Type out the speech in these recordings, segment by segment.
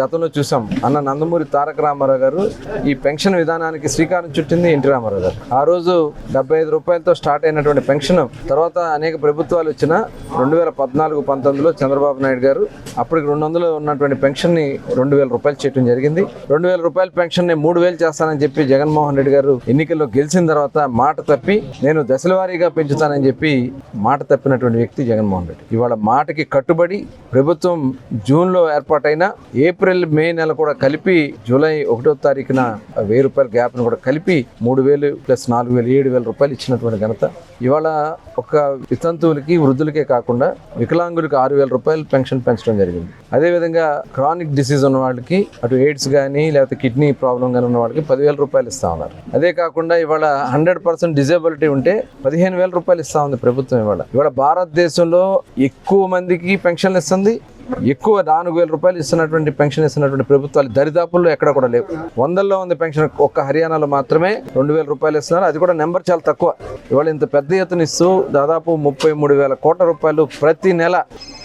గతంలో చూసాం అన్న నందమూరి తారక రామారావు గారు ఈ పెన్షన్ విధానానికి శ్రీకారం చుట్టింది ఎన్టీ రామారావు గారు. ఆ రోజు 75 రూపాయలతో స్టార్ట్ అయినటువంటి పెన్షన్ తర్వాత అనేక ప్రభుత్వాలు వచ్చిన 2014-19లో చంద్రబాబు నాయుడు గారు అప్పటికి 200 ఉన్నటువంటి పెన్షన్ ని 2000 రూపాయలు చేయడం జరిగింది. 2000 రూపాయల పెన్షన్ ని 3000 చేస్తానని చెప్పి జగన్మోహన్ రెడ్డి గారు ఎన్నికల్లో గెలిచిన తర్వాత మాట తప్పి నేను దశల వారీగా పెంచుతానని చెప్పి మాట తప్పినటువంటి వ్యక్తి జగన్మోహన్ రెడ్డి. ఇవాళ మాటకి కట్టుబడి ప్రభుత్వం జూన్లో ఏర్పాటైన ఏప్రిల్ మే నెల కూడా కలిపి జూలై 1వ తారీఖున 1000 రూపాయల గ్యాప్ ను కూడా కలిపి 3000 ప్లస్ 4000 7000 రూపాయలు ఇచ్చినటువంటి ఘనత. ఇవాళ ఒక వితంతువులకి వృద్ధులకే కాకుండా వికలాంగులకి 6000 రూపాయలు పెన్షన్ పెంచడం జరిగింది. అదేవిధంగా క్రానిక్ డిసీజ్ ఉన్న వాళ్ళకి అటు ఎయిడ్స్ కానీ లేకపోతే కిడ్నీ ప్రాబ్లం కానీ ఉన్న వాళ్ళకి 10,000 రూపాయలు ఇస్తా ఉన్నారు. అదే కాకుండా ఇవాళ 100% డిజేబిలిటీ ఉంటే 15,000 రూపాయలు ఇస్తా ఉంది ప్రభుత్వం. ఇవాళ భారతదేశంలో ఎక్కువ మందికి పెన్షన్లు ఇస్తుంది, ఎక్కువ 4,000 రూపాయలు ఇస్తున్నటువంటి పెన్షన్ ఇస్తున్నటువంటి ప్రభుత్వాలు దరిదాపుల్లో ఎక్కడ కూడా లేవు. 100లో ఉంది పెన్షన్. ఒక్క హర్యానాలో మాత్రమే 2,000 రూపాయలు ఇస్తున్నారు. అది కూడా నెంబర్ చాలా తక్కువ. ఇవాళ ఇంత పెద్ద ఎత్తున ఇస్తూ దాదాపు 33,000 కోట్ల రూపాయలు ప్రతి నెల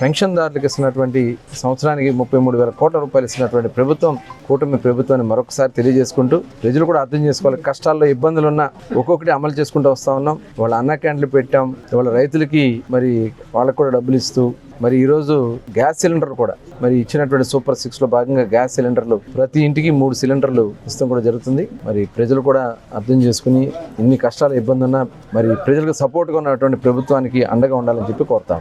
పెన్షన్దారులకు ఇస్తున్నటువంటి సంవత్సరానికి 33,000 కోట్ల రూపాయలు ఇస్తున్నటువంటి ప్రభుత్వం కూటమి ప్రభుత్వాన్ని మరొకసారి తెలియజేసుకుంటూ ప్రజలు కూడా అర్థం చేసుకోవాలి. కష్టాల్లో ఇబ్బందులు ఉన్నా ఒక్కొక్కటి అమలు చేసుకుంటూ వస్తా ఉన్నాం. వాళ్ళ అన్న క్యాంటీన్లు పెట్టాం. ఇవాళ రైతులకి మరి వాళ్ళకు కూడా డబ్బులు ఇస్తూ మరి ఈరోజు గ్యాస్ సిలిండర్ కూడా మరి ఇచ్చినటువంటి సూపర్ 6లో భాగంగా గ్యాస్ సిలిండర్లు ప్రతి ఇంటికి 3 సిలిండర్లు ఇస్తాం కూడా జరుగుతుంది. మరి ప్రజలు కూడా అర్థం చేసుకుని ఇన్ని కష్టాల ఇబ్బంది ఉన్నా మరి ప్రజలకు సపోర్ట్గా ఉన్నటువంటి ప్రభుత్వానికి అండగా ఉండాలని చెప్పి కోరుతాం.